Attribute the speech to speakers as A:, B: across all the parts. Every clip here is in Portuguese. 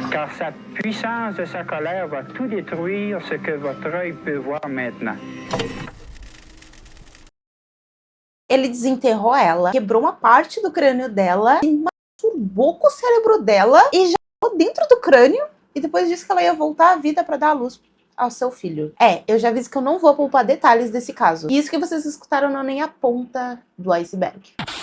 A: car sa puissance et sa colère va tout détruire ce que votre œil peut voir maintenant.
B: Ele desenterrou ela, quebrou uma parte do crânio dela, e masturbou com o cérebro dela e já ficou dentro do crânio, e depois disse que ela ia voltar à vida para dar à luz ao seu filho. Eu já aviso que eu não vou poupar detalhes desse caso. E isso que vocês escutaram não é nem a ponta do iceberg.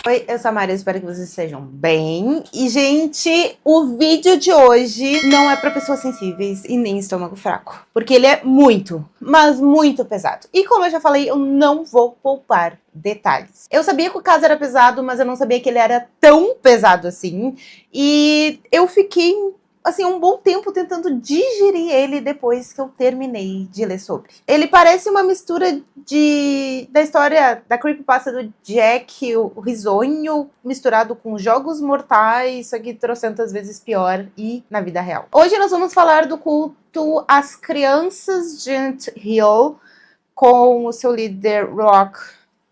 B: Oi, eu sou a Maria, espero que vocês estejam bem. E, gente, o vídeo de hoje não é para pessoas sensíveis e nem estômago fraco. Porque ele é muito, mas muito pesado. E como eu já falei, eu não vou poupar detalhes. Eu sabia que o caso era pesado, mas eu não sabia que ele era tão pesado assim. E eu fiquei assim, um bom tempo tentando digerir ele depois que eu terminei de ler sobre. Ele parece uma mistura da história da creepypasta do Jack, o Risonho, misturado com Jogos Mortais, só que trocentas vezes pior e na vida real. Hoje nós vamos falar do culto às crianças de Ant Hill, com o seu líder Rock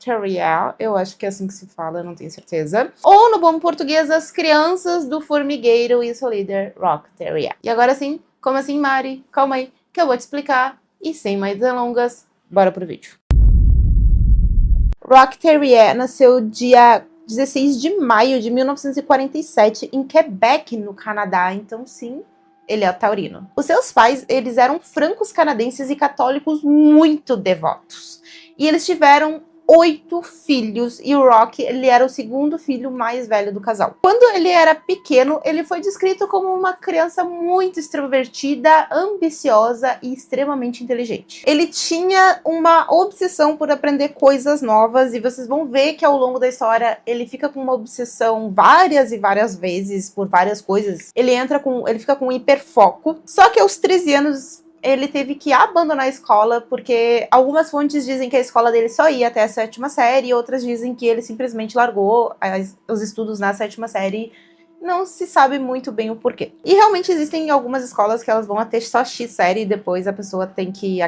B: Terrier, eu acho que é assim que se fala, eu não tenho certeza. Ou no bom português, as crianças do formigueiro e seu líder Rock Terrier. E agora sim, como assim, Mari? Calma aí, que eu vou te explicar. E sem mais delongas, bora pro vídeo. Rock Terrier nasceu dia 16 de maio de 1947 em Quebec, no Canadá. Então sim, ele é taurino. Os seus pais, eles eram francos canadenses e católicos muito devotos. E eles tiveram 8 filhos, e o Rock, ele era o segundo filho mais velho do casal. Quando ele era pequeno, ele foi descrito como uma criança muito extrovertida, ambiciosa e extremamente inteligente. Ele tinha uma obsessão por aprender coisas novas, e vocês vão ver que ao longo da história ele fica com uma obsessão várias e várias vezes por várias coisas. Ele fica com um hiperfoco. Só que aos 13 anos ele teve que abandonar a escola, porque algumas fontes dizem que a escola dele só ia até a 7ª série, e outras dizem que ele simplesmente largou os estudos na 7ª série. Não se sabe muito bem o porquê. E realmente existem algumas escolas que elas vão até só X série, e depois a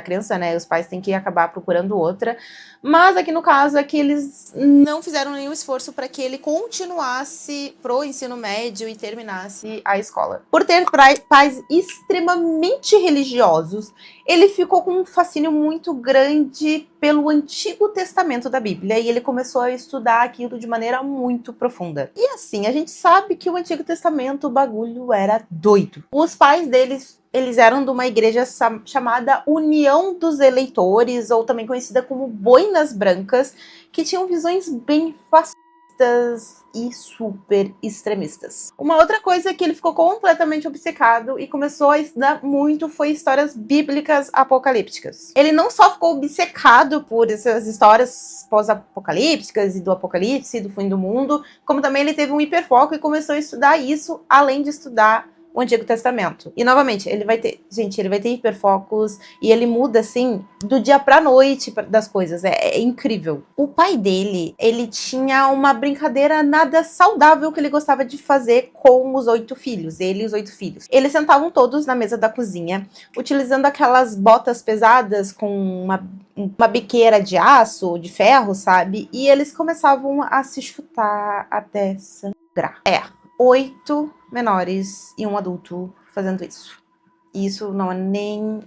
B: criança, né, os pais têm que acabar procurando outra. Mas aqui no caso é que eles não fizeram nenhum esforço para que ele continuasse pro ensino médio e terminasse a escola. Por ter pais extremamente religiosos, ele ficou com um fascínio muito grande pelo Antigo Testamento da Bíblia, e ele começou a estudar aquilo de maneira muito profunda. E assim, a gente sabe que o Antigo Testamento, o bagulho era doido. Os pais deles, eles eram de uma igreja chamada União dos Eleitores, ou também conhecida como Boinas Brancas, que tinham visões bem fascinantes e super extremistas. Uma outra coisa que ele ficou completamente obcecado e começou a estudar muito foi histórias bíblicas apocalípticas. Ele não só ficou obcecado por essas histórias pós-apocalípticas e do apocalipse, do fim do mundo, como também ele teve um hiperfoco e começou a estudar isso, além de estudar o Antigo Testamento. E novamente, ele vai ter hiperfocos, e ele muda assim do dia pra noite das coisas. É incrível. O pai dele, ele tinha uma brincadeira nada saudável que ele gostava de fazer com os 8 filhos, ele e os 8 filhos. Eles sentavam todos na mesa da cozinha, utilizando aquelas botas pesadas com uma biqueira de aço, de ferro, sabe? E eles começavam a se chutar até sangrar. 8 menores e um adulto fazendo isso. E isso não é nem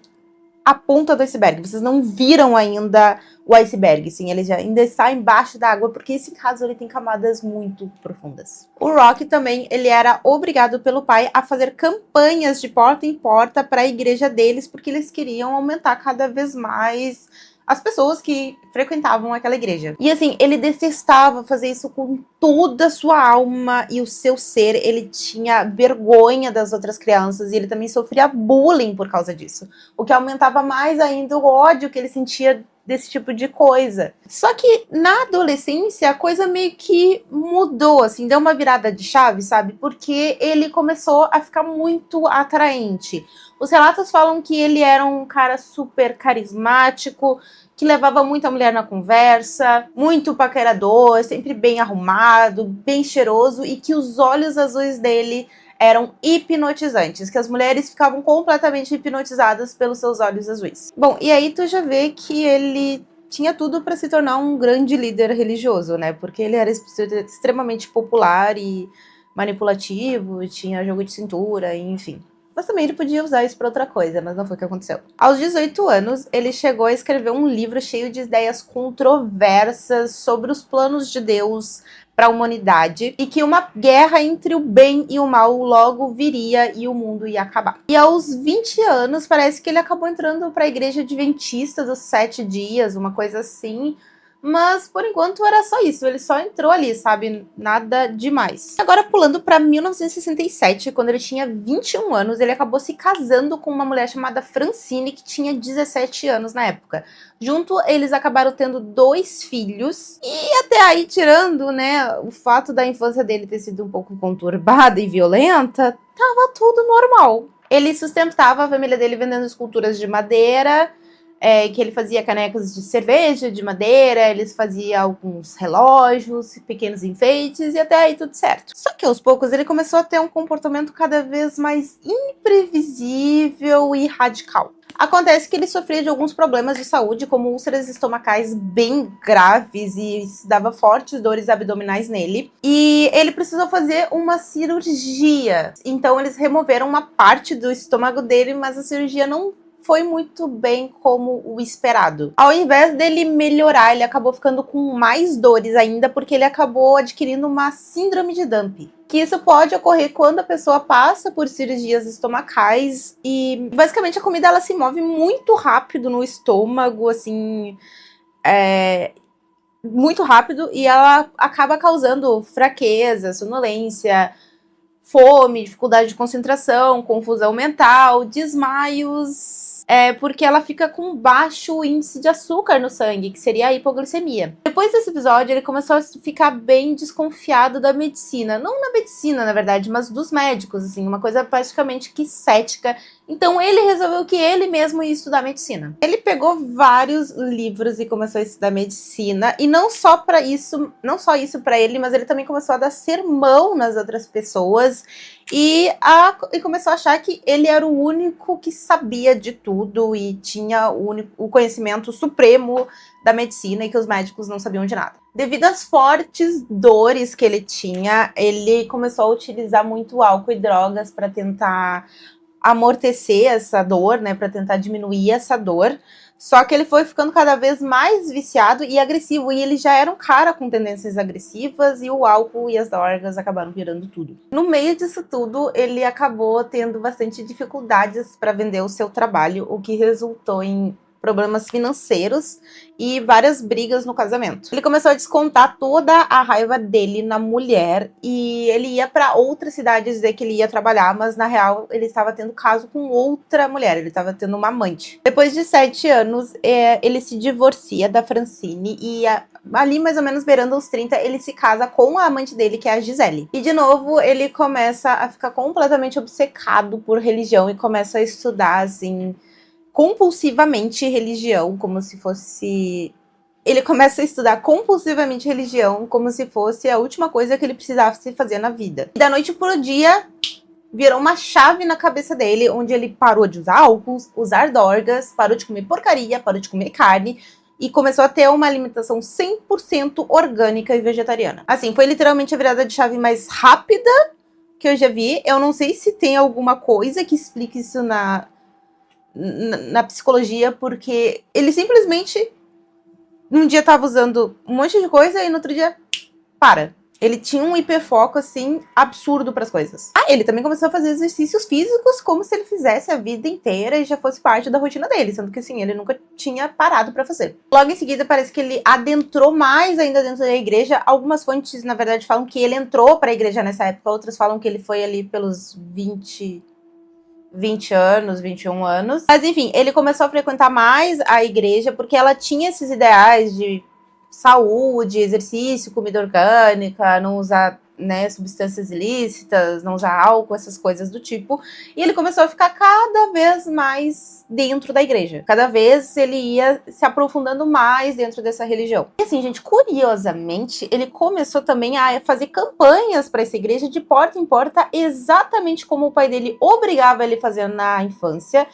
B: a ponta do iceberg. Vocês não viram ainda o iceberg, sim, ele já ainda está embaixo da água, porque esse caso ele tem camadas muito profundas. O Rock também, ele era obrigado pelo pai a fazer campanhas de porta em porta para a igreja deles, porque eles queriam aumentar cada vez mais as pessoas que frequentavam aquela igreja. E assim, ele detestava fazer isso com toda a sua alma e o seu ser. Ele tinha vergonha das outras crianças, e ele também sofria bullying por causa disso, o que aumentava mais ainda o ódio que ele sentia desse tipo de coisa. Só que na adolescência a coisa meio que mudou, assim, deu uma virada de chave, sabe? Porque ele começou a ficar muito atraente. Os relatos falam que ele era um cara super carismático, que levava muita mulher na conversa, muito paquerador, sempre bem arrumado, bem cheiroso, e que os olhos azuis dele eram hipnotizantes, que as mulheres ficavam completamente hipnotizadas pelos seus olhos azuis. Bom, e aí tu já vê que ele tinha tudo para se tornar um grande líder religioso, né? Porque ele era extremamente popular e manipulativo, tinha jogo de cintura, enfim. Mas também ele podia usar isso para outra coisa, mas não foi o que aconteceu. Aos 18 anos, ele chegou a escrever um livro cheio de ideias controversas sobre os planos de Deus para a humanidade e que uma guerra entre o bem e o mal logo viria e o mundo ia acabar. E aos 20 anos, parece que ele acabou entrando para a igreja adventista dos 7 dias, uma coisa assim. Mas, por enquanto, era só isso. Ele só entrou ali, sabe? Nada demais. Agora, pulando para 1967, quando ele tinha 21 anos, ele acabou se casando com uma mulher chamada Francine, que tinha 17 anos na época. Junto, eles acabaram tendo 2 filhos. E até aí, tirando, né, o fato da infância dele ter sido um pouco conturbada e violenta, tava tudo normal. Ele sustentava a família dele vendendo esculturas de madeira, que ele fazia canecas de cerveja, de madeira, eles faziam alguns relógios, pequenos enfeites, e até aí tudo certo. Só que aos poucos ele começou a ter um comportamento cada vez mais imprevisível e radical. Acontece que ele sofria de alguns problemas de saúde, como úlceras estomacais bem graves, e isso dava fortes dores abdominais nele. E ele precisou fazer uma cirurgia. Então eles removeram uma parte do estômago dele, mas a cirurgia não foi muito bem como o esperado. Ao invés dele melhorar, ele acabou ficando com mais dores ainda, porque ele acabou adquirindo uma síndrome de Dump. Que isso pode ocorrer quando a pessoa passa por cirurgias estomacais e basicamente a comida ela se move muito rápido no estômago, assim, muito rápido, e ela acaba causando fraqueza, sonolência, fome, dificuldade de concentração, confusão mental, desmaios, porque ela fica com baixo índice de açúcar no sangue, que seria a hipoglicemia. Depois desse episódio, ele começou a ficar bem desconfiado da medicina. Não na medicina, na verdade, mas dos médicos, assim, uma coisa praticamente que cética. Então ele resolveu que ele mesmo ia estudar medicina. Ele pegou vários livros e começou a estudar medicina, e não só isso para ele, mas ele também começou a dar sermão nas outras pessoas e começou a achar que ele era o único que sabia de tudo e tinha o conhecimento supremo da medicina e que os médicos não sabiam de nada. Devido às fortes dores que ele tinha, ele começou a utilizar muito álcool e drogas para tentar amortecer essa dor, né, para tentar diminuir essa dor. Só que ele foi ficando cada vez mais viciado e agressivo, e ele já era um cara com tendências agressivas, e o álcool e as drogas acabaram virando tudo. No meio disso tudo, ele acabou tendo bastante dificuldades para vender o seu trabalho, o que resultou em problemas financeiros e várias brigas no casamento. Ele começou a descontar toda a raiva dele na mulher, e ele ia para outra cidade dizer que ele ia trabalhar, mas na real ele estava tendo caso com outra mulher, ele estava tendo uma amante. Depois de 7 anos, ele se divorcia da Francine e ali mais ou menos beirando os 30, ele se casa com a amante dele, que é a Gisele. E de novo, ele começa a ficar completamente obcecado por religião e começa a estudar, assim, compulsivamente religião, como se fosse... Ele começa a estudar compulsivamente religião, como se fosse a última coisa que ele precisasse fazer na vida. E da noite pro dia, virou uma chave na cabeça dele, onde ele parou de usar álcool, usar drogas, parou de comer porcaria, parou de comer carne, e começou a ter uma alimentação 100% orgânica e vegetariana. Assim, foi literalmente a virada de chave mais rápida que eu já vi. Eu não sei se tem alguma coisa que explique isso na psicologia, porque ele simplesmente num dia tava usando um monte de coisa e no outro dia para. Ele tinha um hiperfoco, assim, absurdo pras coisas. Ele também começou a fazer exercícios físicos como se ele fizesse a vida inteira e já fosse parte da rotina dele, sendo que, assim, ele nunca tinha parado pra fazer. Logo em seguida, parece que ele adentrou mais ainda dentro da igreja. Algumas fontes, na verdade, falam que ele entrou pra igreja nessa época, outras falam que ele foi ali pelos 20 anos, 21 anos. Mas, enfim, ele começou a frequentar mais a igreja porque ela tinha esses ideais de saúde, exercício, comida orgânica, não usar, né, substâncias ilícitas, não usar álcool, essas coisas do tipo. E ele começou a ficar cada vez mais dentro da igreja. Cada vez ele ia se aprofundando mais dentro dessa religião. E assim, gente, curiosamente, ele começou também a fazer campanhas para essa igreja de porta em porta, exatamente como o pai dele obrigava ele a fazer na infância.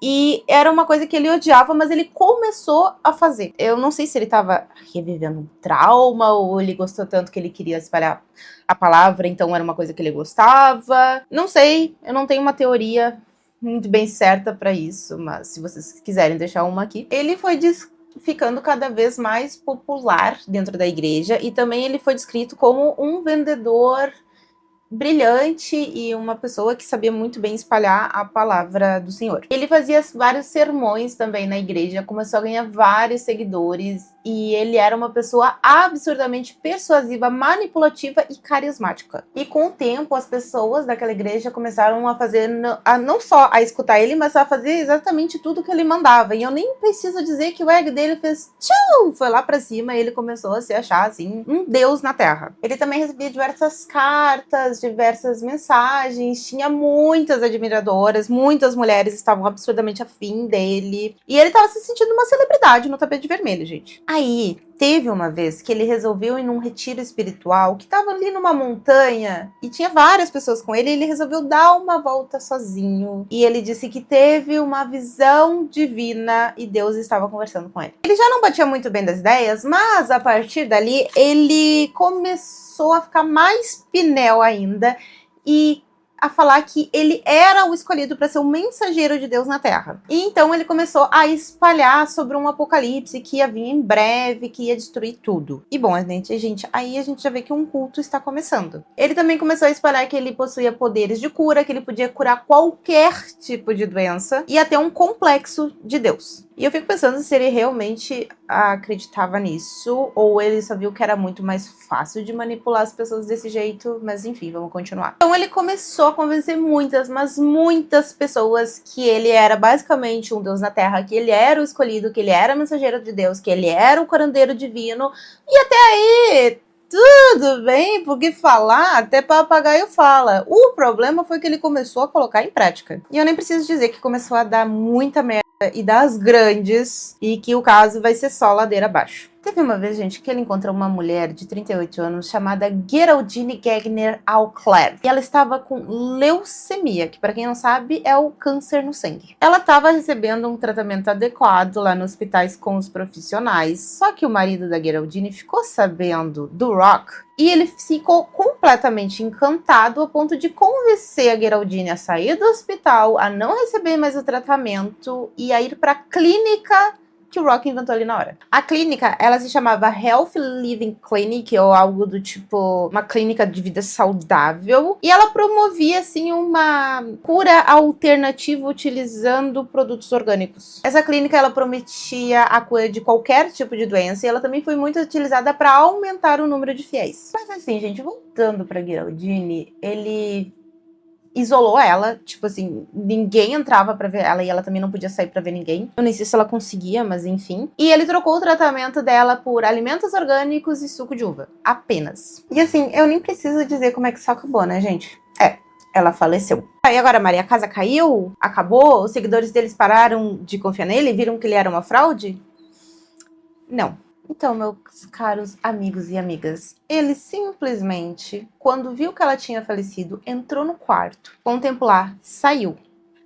B: E era uma coisa que ele odiava, mas ele começou a fazer. Eu não sei se ele estava revivendo um trauma ou ele gostou tanto que ele queria espalhar a palavra, então era uma coisa que ele gostava. Não sei, eu não tenho uma teoria muito bem certa para isso, mas se vocês quiserem deixar uma aqui. Ele foi ficando cada vez mais popular dentro da igreja e também ele foi descrito como um vendedor brilhante e uma pessoa que sabia muito bem espalhar a palavra do Senhor. Ele fazia vários sermões também na igreja, começou a ganhar vários seguidores e ele era uma pessoa absurdamente persuasiva, manipulativa e carismática. E com o tempo, as pessoas daquela igreja começaram a fazer, não só a escutar ele, mas a fazer exatamente tudo que ele mandava. E eu nem preciso dizer que o ego dele fez tchau, foi lá pra cima e ele começou a se achar, assim, um deus na Terra. Ele também recebia diversas cartas, diversas mensagens, tinha muitas admiradoras, muitas mulheres estavam absurdamente afim dele. E ele tava se sentindo uma celebridade no tapete vermelho, gente. Aí, teve uma vez que ele resolveu ir num retiro espiritual que tava ali numa montanha e tinha várias pessoas com ele e ele resolveu dar uma volta sozinho. E ele disse que teve uma visão divina e Deus estava conversando com ele. Ele já não batia muito bem das ideias, mas a partir dali ele começou a ficar mais pinel ainda e a falar que ele era o escolhido para ser o mensageiro de Deus na Terra. E então ele começou a espalhar sobre um apocalipse que ia vir em breve, que ia destruir tudo. E bom, gente, aí a gente já vê que um culto está começando. Ele também começou a espalhar que ele possuía poderes de cura, que ele podia curar qualquer tipo de doença e até um complexo de Deus. E eu fico pensando se ele realmente acreditava nisso ou ele só viu que era muito mais fácil de manipular as pessoas desse jeito, mas enfim, vamos continuar. Então ele começou a convencer muitas, mas muitas pessoas que ele era basicamente um Deus na Terra, que ele era o escolhido, que ele era mensageiro de Deus, que ele era o curandeiro divino, e até aí tudo bem, porque falar, até papagaio fala. O problema foi que ele começou a colocar em prática. E eu nem preciso dizer que começou a dar muita merda e das grandes, e que o caso vai ser só ladeira abaixo. Teve uma vez, gente, que ele encontrou uma mulher de 38 anos chamada Geraldine Gagner Auclair. E ela estava com leucemia, que para quem não sabe é o câncer no sangue. Ela estava recebendo um tratamento adequado lá nos hospitais com os profissionais. Só que o marido da Geraldine ficou sabendo do Rock e ele ficou completamente encantado a ponto de convencer a Geraldine a sair do hospital, a não receber mais o tratamento e a ir para a clínica que o Rock inventou ali na hora. A clínica, ela se chamava Health Living Clinic, ou algo do tipo, uma clínica de vida saudável, e ela promovia, assim, uma cura alternativa utilizando produtos orgânicos. Essa clínica, ela prometia a cura de qualquer tipo de doença, e ela também foi muito utilizada para aumentar o número de fiéis. Mas assim, gente, voltando pra Geraldine, ele isolou ela, tipo assim, ninguém entrava pra ver ela e ela também não podia sair pra ver ninguém. Eu nem sei se ela conseguia, mas enfim. E ele trocou o tratamento dela por alimentos orgânicos e suco de uva. Apenas. E assim, eu nem preciso dizer como é que isso acabou, né, gente? Ela faleceu. Aí agora, Maria, a casa caiu? Acabou? Os seguidores deles pararam de confiar nele? Viram que ele era uma fraude? Não. Então, meus caros amigos e amigas, ele simplesmente, quando viu que ela tinha falecido, entrou no quarto, contemplar, saiu.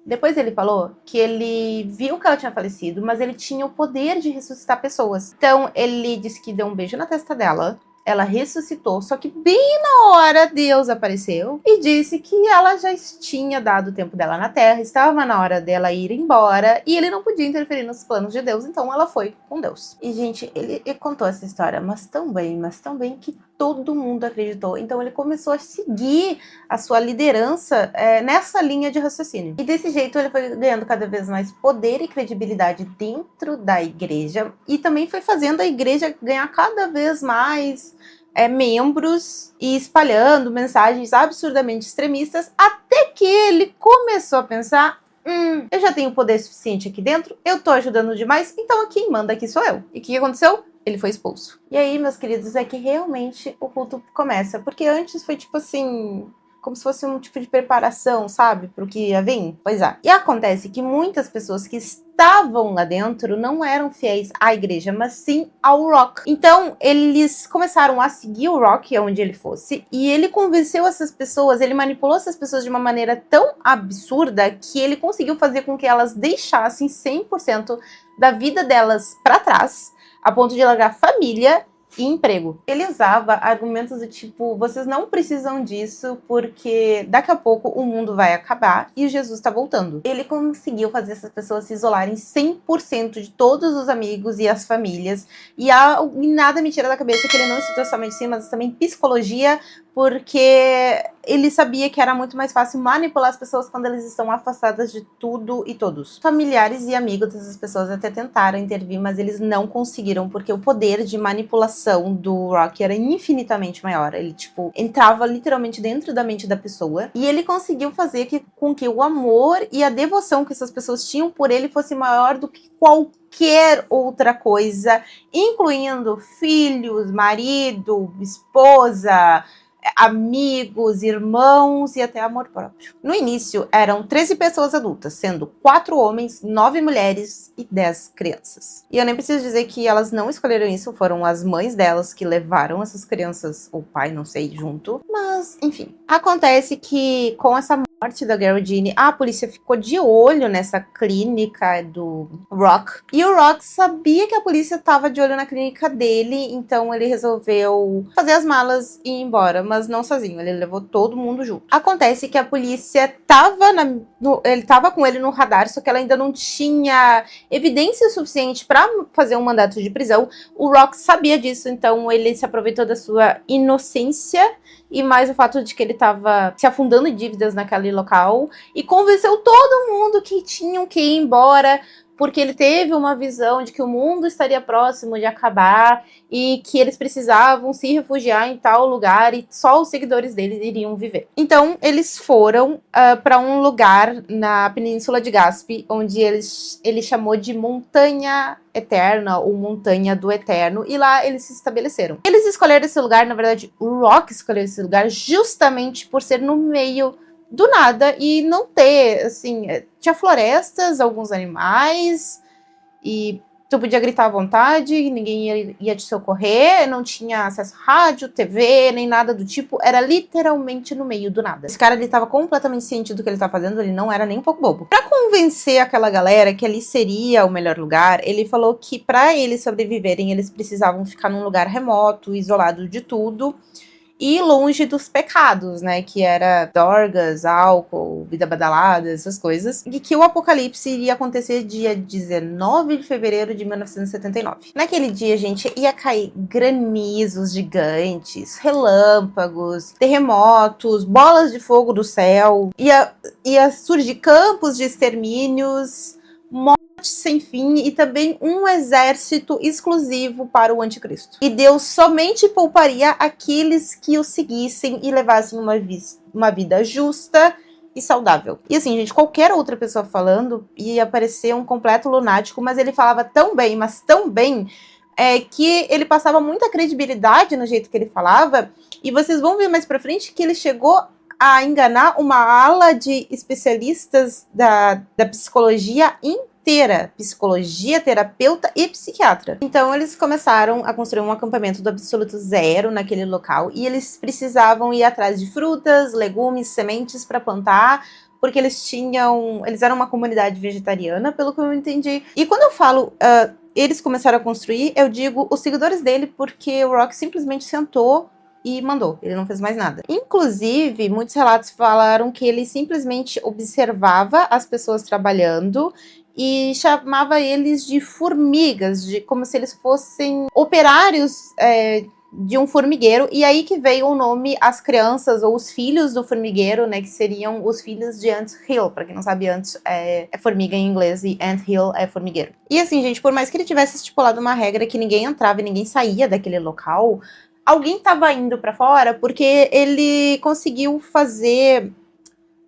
B: Depois ele falou que ele viu que ela tinha falecido, mas ele tinha o poder de ressuscitar pessoas. Então, ele disse que deu um beijo na testa dela, ela ressuscitou, só que bem na hora Deus apareceu e disse que ela já tinha dado o tempo dela na Terra, estava na hora dela ir embora e ele não podia interferir nos planos de Deus, então ela foi com Deus. E, gente, ele contou essa história, mas tão bem que todo mundo acreditou. Então ele começou a seguir a sua liderança nessa linha de raciocínio. E desse jeito ele foi ganhando cada vez mais poder e credibilidade dentro da igreja e também foi fazendo a igreja ganhar cada vez mais membros e espalhando mensagens absurdamente extremistas, até que ele começou a pensar: eu já tenho poder suficiente aqui dentro, eu tô ajudando demais, então quem manda aqui sou eu. E o que aconteceu? Ele foi expulso. E aí, meus queridos, é que realmente o culto começa. Porque antes foi tipo assim, como se fosse um tipo de preparação, sabe, pro que ia vir. Pois é. E acontece que muitas pessoas que estavam lá dentro não eram fiéis à igreja, mas sim ao Rock. Então, eles começaram a seguir o Rock aonde ele fosse, e ele convenceu essas pessoas, ele manipulou essas pessoas de uma maneira tão absurda que ele conseguiu fazer com que elas deixassem 100% da vida delas para trás, a ponto de largar família e emprego. Ele usava argumentos do tipo, vocês não precisam disso porque daqui a pouco o mundo vai acabar e Jesus está voltando. Ele conseguiu fazer essas pessoas se isolarem 100% de todos os amigos e as famílias, e nada me tira da cabeça que ele não estudou só medicina, mas também psicologia, porque ele sabia que era muito mais fácil manipular as pessoas quando elas estão afastadas de tudo e todos. Familiares e amigos dessas pessoas até tentaram intervir, mas eles não conseguiram, porque o poder de manipulação do Rock era infinitamente maior. Ele, tipo, entrava literalmente dentro da mente da pessoa, e ele conseguiu fazer com que o amor e a devoção que essas pessoas tinham por ele fosse maior do que qualquer outra coisa, incluindo filhos, marido, esposa, amigos, irmãos e até amor próprio. No início, eram 13 pessoas adultas, sendo 4 homens, 9 mulheres e 10 crianças. E eu nem preciso dizer que elas não escolheram isso, foram as mães delas que levaram essas crianças, ou pai, não sei, junto. Mas, enfim. Acontece que com essa morte da Geraldine, a polícia ficou de olho nessa clínica do Rock. E o Rock sabia que a polícia estava de olho na clínica dele, então ele resolveu fazer as malas e ir embora, mas não sozinho, ele levou todo mundo junto. Acontece que a polícia ele estava com ele no radar, só que ela ainda não tinha evidência suficiente para fazer um mandato de prisão. O Rock sabia disso, então ele se aproveitou da sua inocência e mais o fato de que ele estava se afundando em dívidas naquele local e convenceu todo mundo que tinham que ir embora, porque ele teve uma visão de que o mundo estaria próximo de acabar e que eles precisavam se refugiar em tal lugar e só os seguidores dele iriam viver. Então, eles foram para um lugar na Península de Gaspe, onde ele chamou de Montanha Eterna ou Montanha do Eterno, e lá eles se estabeleceram. Eles escolheram esse lugar, na verdade, o Rock escolheu esse lugar justamente por ser no meio do nada e não ter, assim, tinha florestas, alguns animais, e tu podia gritar à vontade, ninguém ia te socorrer, não tinha acesso a rádio, TV, nem nada do tipo, era literalmente no meio do nada. Esse cara, ele tava completamente ciente do que ele tava fazendo, ele não era nem um pouco bobo. Pra convencer aquela galera que ali seria o melhor lugar, ele falou que pra eles sobreviverem, eles precisavam ficar num lugar remoto, isolado de tudo, e longe dos pecados, né, que era drogas, álcool, vida badalada, essas coisas, e que o apocalipse iria acontecer dia 19 de fevereiro de 1979. Naquele dia, gente, ia cair granizos gigantes, relâmpagos, terremotos, bolas de fogo do céu, ia surgir campos de extermínios, sem fim e também um exército exclusivo para o anticristo. E Deus somente pouparia aqueles que o seguissem e levassem uma vida justa e saudável. E assim, gente, qualquer outra pessoa falando ia parecer um completo lunático, mas ele falava tão bem, mas tão bem, que ele passava muita credibilidade no jeito que ele falava, e vocês vão ver mais pra frente que ele chegou a enganar uma ala de especialistas da psicologia inteira, psicologia, terapeuta e psiquiatra. Então eles começaram a construir um acampamento do absoluto zero naquele local, e eles precisavam ir atrás de frutas, legumes, sementes para plantar, porque eles eram uma comunidade vegetariana, pelo que eu entendi. E quando eu falo eles começaram a construir, eu digo os seguidores dele, porque o Rock simplesmente sentou e mandou, ele não fez mais nada. Inclusive, muitos relatos falaram que ele simplesmente observava as pessoas trabalhando e chamava eles de formigas, como se eles fossem operários de um formigueiro, e aí que veio o nome as crianças ou os filhos do formigueiro, né, que seriam os filhos de Ant Hill. Pra quem não sabe, Ant é formiga em inglês e Ant Hill é formigueiro. E assim, gente, por mais que ele tivesse estipulado uma regra que ninguém entrava e ninguém saía daquele local, alguém estava indo para fora, porque ele conseguiu fazer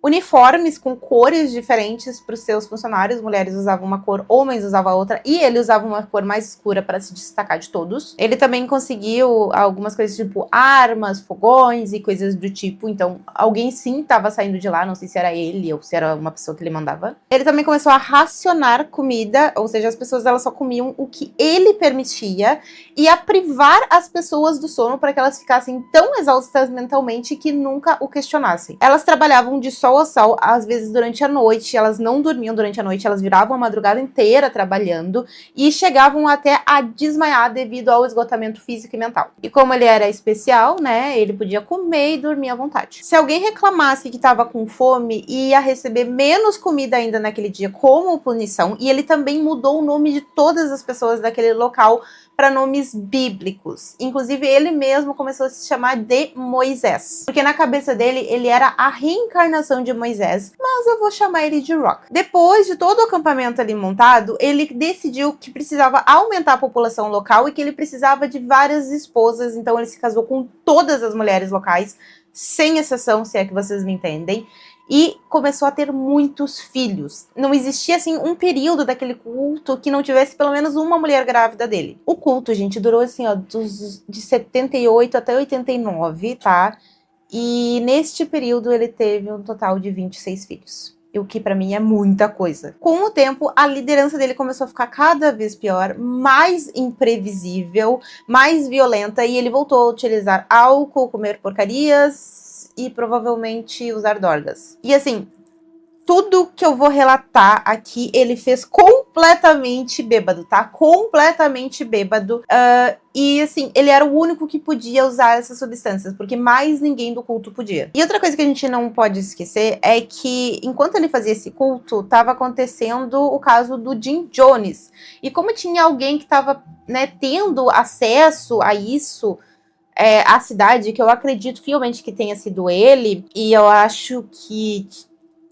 B: uniformes com cores diferentes para os seus funcionários. Mulheres usavam uma cor, homens usavam outra, e ele usava uma cor mais escura para se destacar de todos. Ele também conseguiu algumas coisas tipo armas, fogões e coisas do tipo. Então, alguém sim estava saindo de lá, não sei se era ele ou se era uma pessoa que ele mandava. Ele também começou a racionar comida, ou seja, as pessoas elas só comiam o que ele permitia, e a privar as pessoas do sono para que elas ficassem tão exaustas mentalmente que nunca o questionassem. Elas trabalhavam de sol a sol, às vezes durante a noite, elas não dormiam durante a noite, elas viravam a madrugada inteira trabalhando e chegavam até a desmaiar devido ao esgotamento físico e mental. E como ele era especial, né, ele podia comer e dormir à vontade. Se alguém reclamasse que estava com fome, ia receber menos comida ainda naquele dia como punição, e ele também mudou o nome de todas as pessoas daquele local para nomes bíblicos. Inclusive, ele mesmo começou a se chamar de Moisés. Porque na cabeça dele, ele era a reencarnação de Moisés. Mas eu vou chamar ele de Rock. Depois de todo o acampamento ali montado, ele decidiu que precisava aumentar a população local e que ele precisava de várias esposas. Então, ele se casou com todas as mulheres locais, sem exceção, se é que vocês me entendem. E começou a ter muitos filhos. Não existia, assim, um período daquele culto que não tivesse pelo menos uma mulher grávida dele. O culto, gente, durou, assim, ó, de 78 até 89, tá? E neste período ele teve um total de 26 filhos. O que pra mim é muita coisa. Com o tempo, a liderança dele começou a ficar cada vez pior, mais imprevisível, mais violenta, e ele voltou a utilizar álcool, comer porcarias e provavelmente usar drogas. E assim, tudo que eu vou relatar aqui, ele fez completamente bêbado, tá? Completamente bêbado. E assim, ele era o único que podia usar essas substâncias, porque mais ninguém do culto podia. E outra coisa que a gente não pode esquecer é que, enquanto ele fazia esse culto, estava acontecendo o caso do Jim Jones. E como tinha alguém que estava, né, tendo acesso a isso, a cidade, que eu acredito fielmente que tenha sido ele, e eu acho que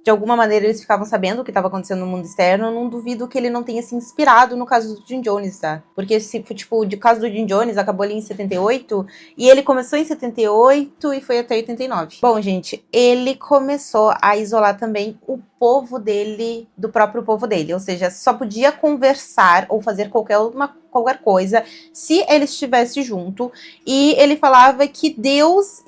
B: de alguma maneira eles ficavam sabendo o que estava acontecendo no mundo externo. Eu não duvido que ele não tenha se inspirado no caso do Jim Jones, tá? Porque, tipo, o caso do Jim Jones acabou ali em 78, e ele começou em 78 e foi até 89. Bom, gente, ele começou a isolar também o povo dele, do próprio povo dele, ou seja, só podia conversar ou fazer qualquer coisa se ele estivesse junto, e ele falava que Deus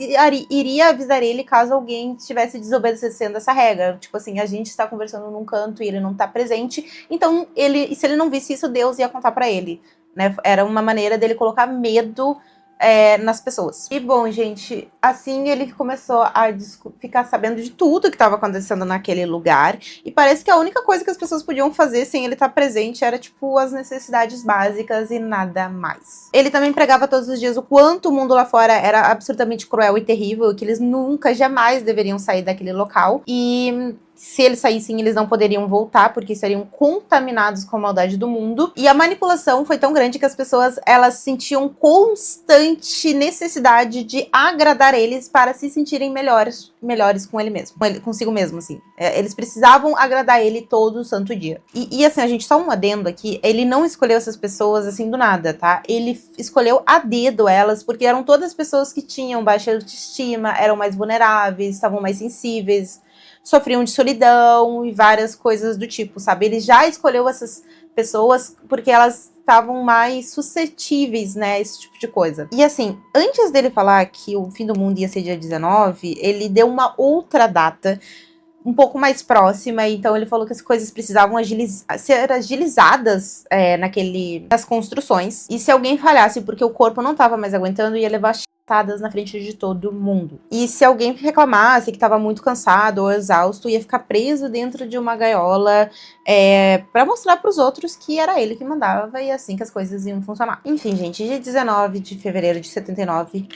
B: iria avisar ele caso alguém estivesse desobedecendo essa regra. Tipo assim, a gente está conversando num canto e ele não está presente, então se ele não visse isso, Deus ia contar para ele, né? Era uma maneira dele colocar medo nas pessoas. E bom, gente, assim ele começou a ficar sabendo de tudo que estava acontecendo naquele lugar, e parece que a única coisa que as pessoas podiam fazer sem ele estar presente era, tipo, as necessidades básicas e nada mais. Ele também pregava todos os dias o quanto o mundo lá fora era absurdamente cruel e terrível, e que eles nunca, jamais deveriam sair daquele local, e se eles saíssem, eles não poderiam voltar, porque seriam contaminados com a maldade do mundo. E a manipulação foi tão grande que as pessoas, elas sentiam constante necessidade de agradar eles para se sentirem melhores com ele mesmo, consigo mesmo, assim. Eles precisavam agradar ele todo santo dia. E assim, a gente, só um adendo aqui, ele não escolheu essas pessoas assim do nada, tá? Ele escolheu a dedo elas, porque eram todas pessoas que tinham baixa autoestima, eram mais vulneráveis, estavam mais sensíveis, sofriam de solidão e várias coisas do tipo, sabe? Ele já escolheu essas pessoas porque elas estavam mais suscetíveis, né, a esse tipo de coisa. E assim, antes dele falar que o fim do mundo ia ser dia 19, ele deu uma outra data um pouco mais próxima, então ele falou que as coisas precisavam ser agilizadas nas construções, e se alguém falhasse porque o corpo não estava mais aguentando, ia levar na frente de todo mundo. E se alguém reclamasse que estava muito cansado ou exausto, ia ficar preso dentro de uma gaiola para mostrar para os outros que era ele que mandava, e assim que as coisas iam funcionar. Enfim, gente, dia 19 de fevereiro de 79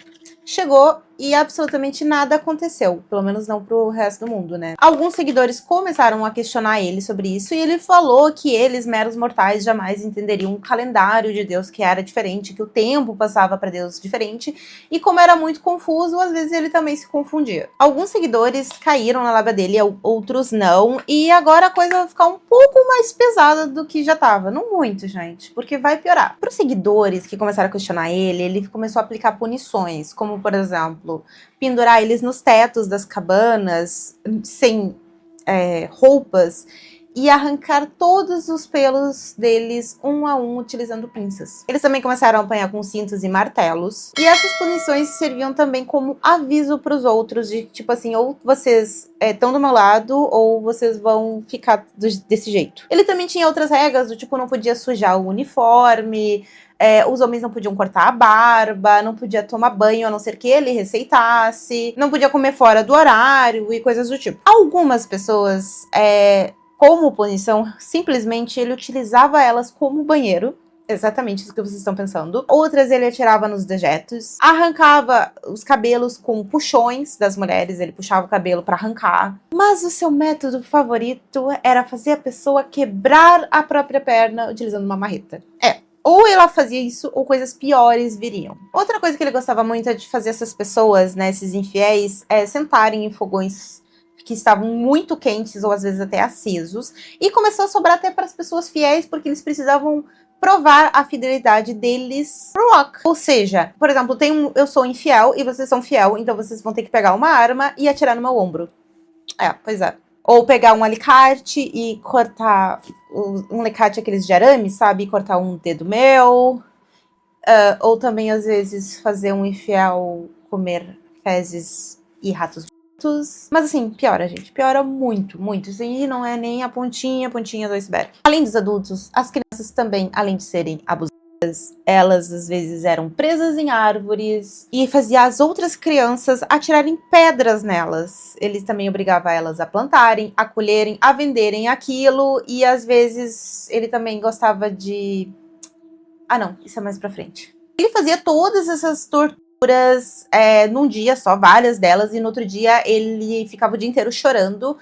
B: chegou e absolutamente nada aconteceu, pelo menos não pro resto do mundo, né? Alguns seguidores começaram a questionar ele sobre isso, e ele falou que eles, meros mortais, jamais entenderiam o calendário de Deus, que era diferente, que o tempo passava para Deus diferente, e como era muito confuso, às vezes ele também se confundia. Alguns seguidores caíram na lábia dele, outros não, e agora a coisa vai ficar um pouco mais pesada do que já tava. Não muito, gente, porque vai piorar. Para os seguidores que começaram a questionar ele começou a aplicar punições, como, por exemplo, exemplo, pendurar eles nos tetos das cabanas, sem roupas, e arrancar todos os pelos deles um a um, utilizando pinças. Eles também começaram a apanhar com cintos e martelos, e essas punições serviam também como aviso para os outros, de tipo assim, ou vocês estão do meu lado, ou vocês vão ficar desse jeito. Ele também tinha outras regras, do tipo, não podia sujar o uniforme, os homens não podiam cortar a barba, não podia tomar banho a não ser que ele receitasse, não podia comer fora do horário e coisas do tipo. Algumas pessoas, como punição, simplesmente ele utilizava elas como banheiro. Exatamente isso que vocês estão pensando. Outras ele atirava nos dejetos. Arrancava os cabelos com puxões das mulheres. Ele puxava o cabelo para arrancar. Mas o seu método favorito era fazer a pessoa quebrar a própria perna utilizando uma marreta. Ou ela fazia isso, ou coisas piores viriam. Outra coisa que ele gostava muito é de fazer essas pessoas, né, esses infiéis, sentarem em fogões que estavam muito quentes ou às vezes até acesos, e começou a sobrar até para as pessoas fiéis, porque eles precisavam provar a fidelidade deles pro Rock. Ou seja, por exemplo, eu sou infiel e vocês são fiel, então vocês vão ter que pegar uma arma e atirar no meu ombro. Pois é. Ou pegar um alicate e cortar um alicate aqueles de arame, sabe? E cortar um dedo meu. Ou também, às vezes, fazer um infiel comer fezes e ratos. Mas assim, piora, gente. Piora muito, muito. Isso aí não é nem a pontinha do iceberg. Além dos adultos, as crianças também, além de serem abusadas, elas às vezes eram presas em árvores e fazia as outras crianças atirarem pedras nelas. Eles também obrigavam elas a plantarem, a colherem, a venderem aquilo, e às vezes ele também gostava de... não, isso é mais pra frente. Ele fazia todas essas torturas num dia só, várias delas, e no outro dia ele ficava o dia inteiro chorando.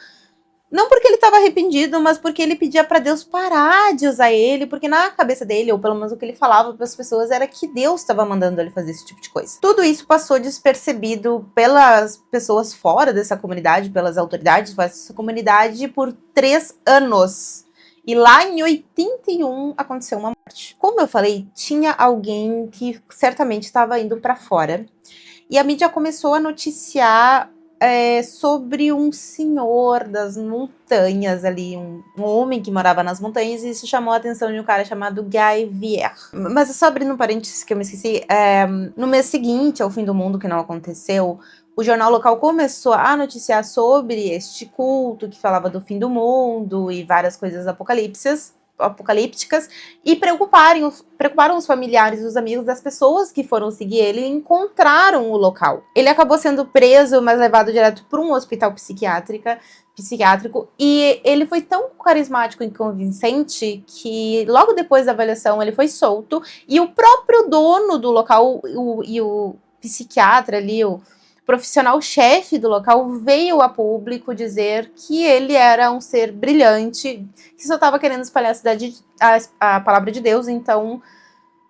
B: Não porque ele estava arrependido, mas porque ele pedia para Deus parar de usar ele, porque na cabeça dele, ou pelo menos o que ele falava para as pessoas, era que Deus estava mandando ele fazer esse tipo de coisa. Tudo isso passou despercebido pelas pessoas fora dessa comunidade, pelas autoridades dessa comunidade, por 3 anos. E lá em 81 aconteceu uma morte. Como eu falei, tinha alguém que certamente estava indo para fora. E a mídia começou a noticiar sobre um senhor das montanhas ali, um homem que morava nas montanhas, e isso chamou a atenção de um cara chamado Guy Vier. Mas só abrindo um parênteses que eu me esqueci, no mês seguinte ao fim do mundo, que não aconteceu, o jornal local começou a noticiar sobre este culto que falava do fim do mundo e várias coisas apocalípticas, e preocuparam os familiares, os amigos das pessoas que foram seguir ele e encontraram o local. Ele acabou sendo preso, mas levado direto para um hospital psiquiátrico, e ele foi tão carismático e convincente que logo depois da avaliação ele foi solto, e o próprio dono do local e o psiquiatra ali, o profissional-chefe do local, veio a público dizer que ele era um ser brilhante, que só estava querendo espalhar a palavra de Deus. Então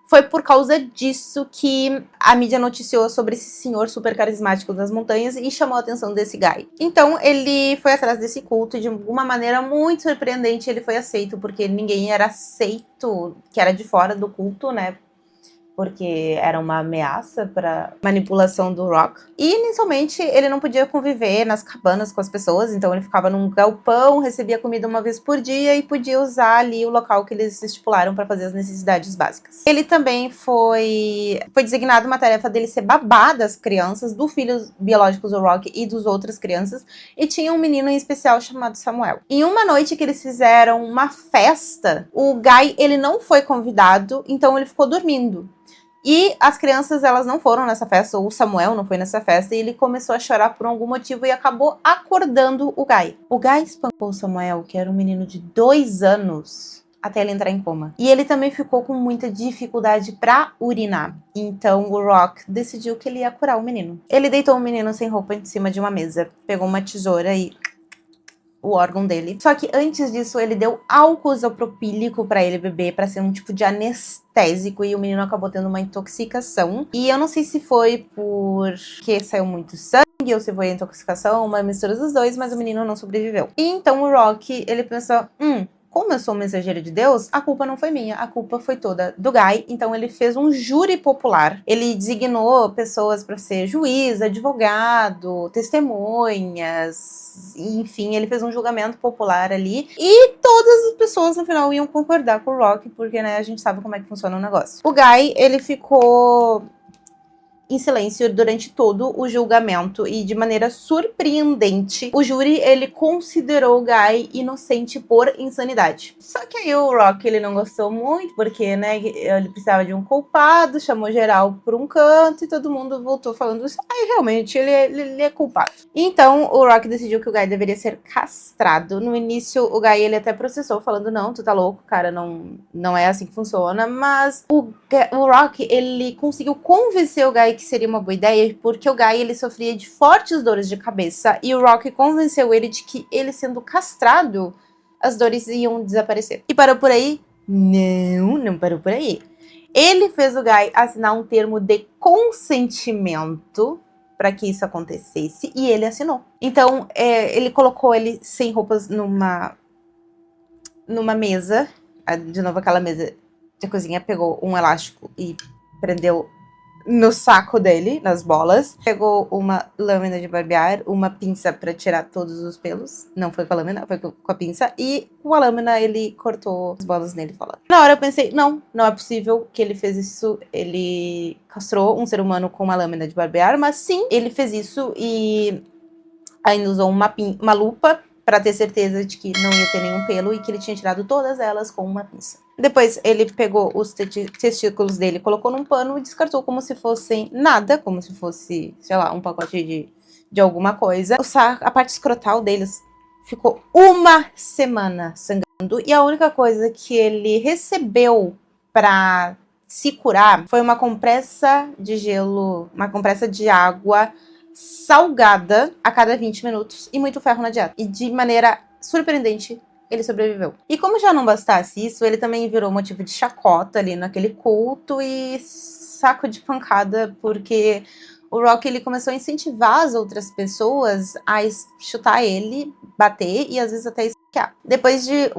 B: foi por causa disso que a mídia noticiou sobre esse senhor super carismático das montanhas e chamou a atenção desse Guy. Então ele foi atrás desse culto e de alguma maneira muito surpreendente ele foi aceito, porque ninguém era aceito que era de fora do culto, né? Porque era uma ameaça para manipulação do Rock. E, inicialmente, ele não podia conviver nas cabanas com as pessoas, então ele ficava num galpão, recebia comida uma vez por dia e podia usar ali o local que eles estipularam para fazer as necessidades básicas. Ele também foi designado uma tarefa dele ser babá das crianças, do filho biológico do Rock e dos outras crianças, e tinha um menino em especial chamado Samuel. Em uma noite que eles fizeram uma festa, o Guy, ele não foi convidado, então ele ficou dormindo. E as crianças, elas não foram nessa festa, ou o Samuel não foi nessa festa, e ele começou a chorar por algum motivo e acabou acordando o Guy. O Guy espancou o Samuel, que era um menino de 2 anos, até ele entrar em coma. E ele também ficou com muita dificuldade pra urinar. Então o Rock decidiu que ele ia curar o menino. Ele deitou o menino sem roupa em cima de uma mesa, pegou uma tesoura e o órgão dele. Só que antes disso, ele deu álcool isopropílico pra ele beber, pra ser um tipo de anestésico, e o menino acabou tendo uma intoxicação. E eu não sei se foi porque saiu muito sangue, ou se foi intoxicação, uma mistura dos dois, mas o menino não sobreviveu. E então o Rock, ele pensou, como eu sou mensageira de Deus, a culpa não foi minha, a culpa foi toda do Guy. Então ele fez um júri popular. Ele designou pessoas para ser juiz, advogado, testemunhas, enfim, ele fez um julgamento popular ali. E todas as pessoas no final iam concordar com o Rock, porque, né, a gente sabe como é que funciona o negócio. O Guy, ele ficou em silêncio durante todo o julgamento e, de maneira surpreendente, o júri, ele considerou o Guy inocente por insanidade. Só que aí o Rock, ele não gostou muito, porque, né, ele precisava de um culpado, chamou geral por um canto e todo mundo voltou falando isso. Aí, realmente, ele é culpado. Então, o Rock decidiu que o Guy deveria ser castrado. No início, o Guy, ele até processou, falando, não, tu tá louco, cara, não é assim que funciona. Mas o Rock, ele conseguiu convencer o Guy que seria uma boa ideia, porque o Guy, ele sofria de fortes dores de cabeça, e o Rock convenceu ele de que ele sendo castrado, as dores iam desaparecer. E parou por aí? Não parou por aí. Ele fez o Guy assinar um termo de consentimento para que isso acontecesse, e ele assinou. Então, ele colocou ele sem roupas numa mesa, de novo aquela mesa de cozinha, pegou um elástico e prendeu no saco dele, nas bolas. Pegou uma lâmina de barbear, uma pinça pra tirar todos os pelos. Não foi com a lâmina, foi com a pinça. E com a lâmina ele cortou as bolas nele fora. Na hora eu pensei, não é possível que ele fez isso. Ele castrou um ser humano com uma lâmina de barbear, mas sim, ele fez isso e ainda usou uma lupa pra ter certeza de que não ia ter nenhum pelo e que ele tinha tirado todas elas com uma pinça. Depois ele pegou os testículos dele, colocou num pano e descartou como se fossem nada, como se fosse, sei lá, um pacote de alguma coisa. A parte escrotal deles ficou uma semana sangrando e a única coisa que ele recebeu pra se curar foi uma compressa de gelo, uma compressa de água salgada a cada 20 minutos e muito ferro na dieta. E de maneira surpreendente, ele sobreviveu. E como já não bastasse isso, ele também virou motivo de chacota ali naquele culto e saco de pancada, porque o Rock, ele começou a incentivar as outras pessoas a chutar ele, bater e às vezes até esfaquear. Depois de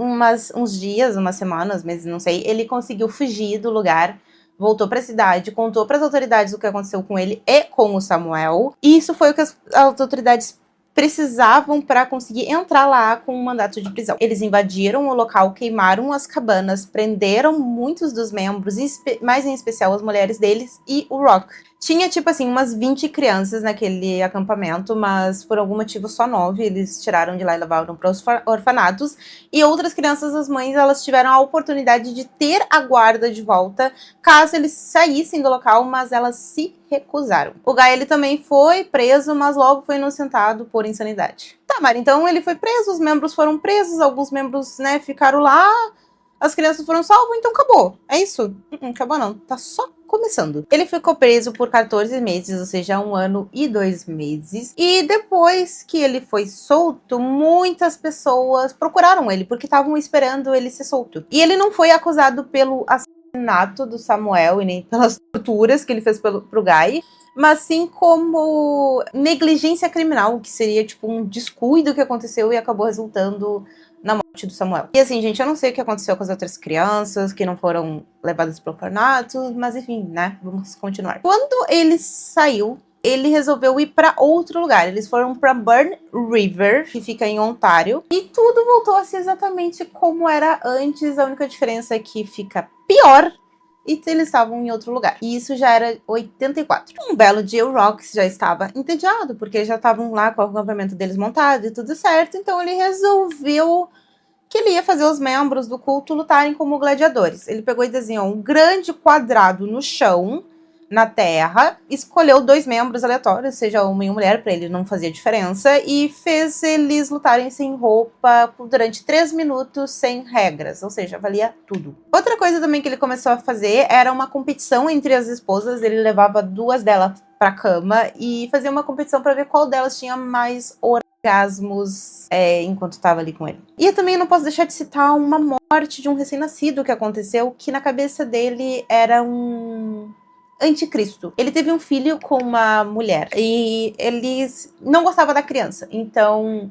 B: uns dias, umas semanas, meses, não sei, ele conseguiu fugir do lugar, voltou para a cidade, contou para as autoridades o que aconteceu com ele e com o Samuel. E isso foi o que as autoridades precisavam para conseguir entrar lá com um mandato de prisão. Eles invadiram o local, queimaram as cabanas, prenderam muitos dos membros, mais em especial as mulheres deles e o Rock. Tinha, tipo assim, umas 20 crianças naquele acampamento, mas por algum motivo só 9 eles tiraram de lá e levaram para os orfanatos. E outras crianças, as mães, elas tiveram a oportunidade de ter a guarda de volta, caso eles saíssem do local, mas elas se recusaram. O Guy, ele também foi preso, mas logo foi inocentado por insanidade. Tá, Mari, então ele foi preso, os membros foram presos, alguns membros, né, ficaram lá, as crianças foram salvas, então acabou. É isso? Acabou não, tá só começando. Ele ficou preso por 14 meses, ou seja, 1 ano e 2 meses. E depois que ele foi solto, muitas pessoas procuraram ele, porque estavam esperando ele ser solto. E ele não foi acusado pelo assassinato do Samuel e nem pelas torturas que ele fez pro Guy, mas sim como negligência criminal, que seria tipo um descuido que aconteceu e acabou resultando na morte do Samuel. E assim, gente, eu não sei o que aconteceu com as outras crianças que não foram levadas para o orfanato, mas enfim, né, vamos continuar. Quando ele saiu, ele resolveu ir para outro lugar. Eles foram para Burn River, que fica em Ontário, e tudo voltou a ser exatamente como era antes. A única diferença é que fica pior e eles estavam em outro lugar. E isso já era 84. Um belo dia, o Rox já estava entediado, porque eles já estavam lá com o acampamento deles montado e tudo certo. Então ele resolveu que ele ia fazer os membros do culto lutarem como gladiadores. Ele pegou e desenhou um grande quadrado no chão, na terra, escolheu 2 membros aleatórios, seja homem ou mulher, para ele não fazia diferença, e fez eles lutarem sem roupa durante 3 minutos sem regras, ou seja, valia tudo. Outra coisa também que ele começou a fazer era uma competição entre as esposas. Ele levava 2 delas pra cama e fazia uma competição para ver qual delas tinha mais orgasmos enquanto estava ali com ele. E eu também não posso deixar de citar uma morte de um recém-nascido que aconteceu, que na cabeça dele era um anticristo. Ele teve um filho com uma mulher e ele não gostava da criança, então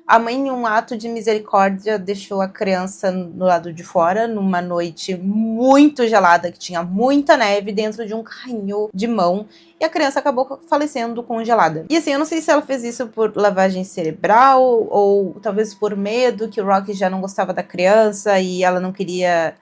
B: A mãe, em um ato de misericórdia, deixou a criança no lado de fora, numa noite muito gelada, que tinha muita neve, dentro de um carrinho de mão, e a criança acabou falecendo congelada. E assim, eu não sei se ela fez isso por lavagem cerebral, ou talvez por medo, que o Rocky já não gostava da criança, e ela não queria